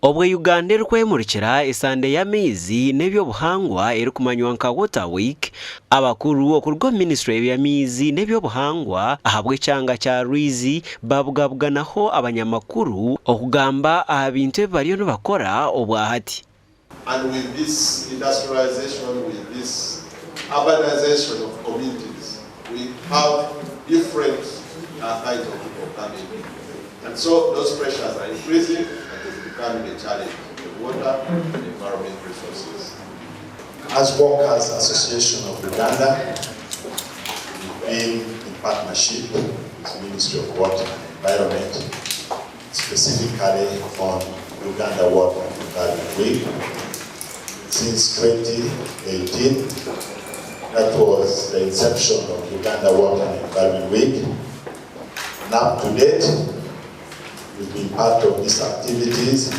Obwe Uganda kwemurikira esande y'amizi n'eby'obuhangwa erikumanywa nka Water Week, abakuru okurwa Ministry y'amizi n'eby'obuhangwa ahabwe cyanga cya Rwizi babugabuganaho abanyamakuru okugamba abintu bariyo nibakora obwahati. And with this industrialization, with this urbanization of communities, we have different kinds of people coming. And so those pressures are increasing. Becoming a challenge in the water and environment resources. As Workers Association of Uganda, we've been in partnership with the Ministry of Water and Environment, specifically on Uganda Water and Environment Week. Since 2018, that was the inception of Uganda Water and Environment Week. And up to date, we've been part of these activities.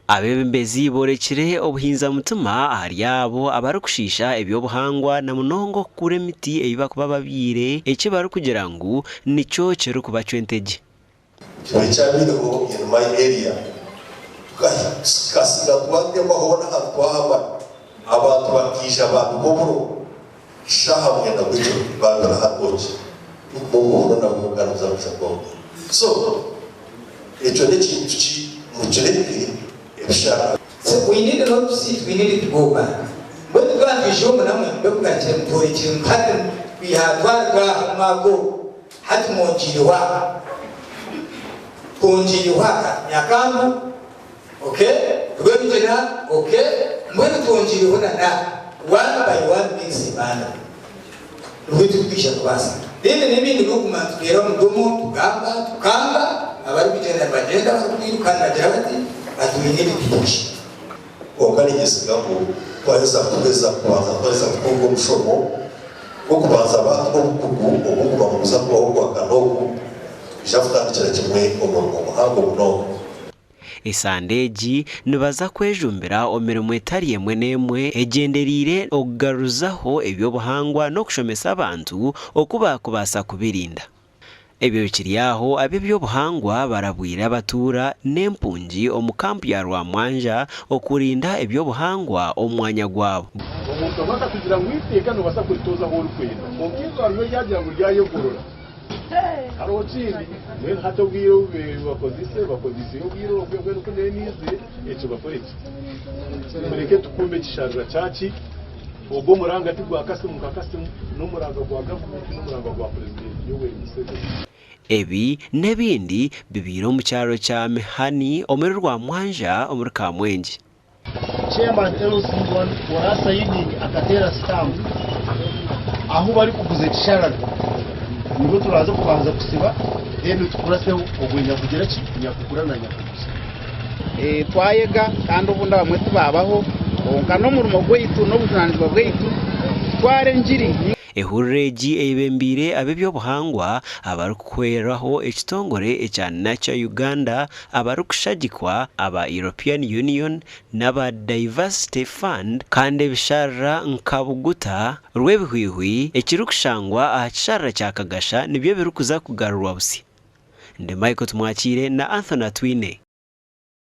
Abeebembezi borekire obuhinza mutuma ahari abo abarukushisha eby'obuhangwa na munongo kure emiti ebibakuba babire eki barukugira ngu nico kiri kubacwenteje. Kiracyabiriho in my area kasiga twatemba hona hatwahaba abantu bakisha abantu boburo shaha mwenda gutyo bandara hatoki ubwo na mugaruza musako. So echo nekintu ki mukireke. So we need not to sit, we need to go back. When we go to show them, look at them, we have one mago, Hatmonjiwa, Ponjiwaka, Yakamu, okay, Gurjana, okay, when Ponjiwana, one by one makes a banner. We took Bishop was. Then the name of the movement, Geron Domo, Gamba, Kamba, our Bijan Bajenda, you can but we need to push. Okalinyesiga ko kwaweza kuweza kuanza kukongo mshomo okubanza abantu okukugu okuba muza kwa kanoku bishafuta cyane kimwe omuhango muno. Esandeji nibaza kwejumbira omirimo etari emwe n'emwe egenderire okugaruzaho eby'obuhangwa n'okushomesa abantu okuba kubasa kubirinda. Ebyo bikiriyaho abeebyobuhangwa barabwira abatura n'empungi omu kampu ya Rwamwanja okurinda eby'obuhangwa omwanya gwabo. Omuntu amaka kugira ngo iteka no basa kwitoza ho rukwenda. Omuntu ariyo yagira ngo ryayogorora. Arokindi ne hatobwiyo bakozise yobwiro kwegwe no kunenize echo bakoreki. Mureke tukumbe kisharura cyaci obo muranga tigwa kasimu kakasimu no muranga gwa government no muranga gwa president yowe Museveni. Ebi nebindi bibiro mu cyaro cya Mehani omuri Rwamwanja omuri Kamwenje. Chairman LC1 warasayini akatera stamp aho bari kuguze kisharara nibo turaza kubanza kusiba eno tukurase ogwenya kugira kinyakukura na nyakugusa twayega kandi ubunda bamwe tubabaho onka no murimo gweitu no buzanzwa bweitu tware njiri. Ehurreji eibembire abeebyobuhangwa abarukweraho ekitongore ekya Nature Uganda abarukushagikwa aba European Union n'aba Diversity Fund kandi ebisharra nkabuguta rw'ebihwihwi ekirukushangwa aha kisharra kya Kagasha nibyo birukuza kugarurwa busi. Nde Michael Tumwakire na Anthony Twine.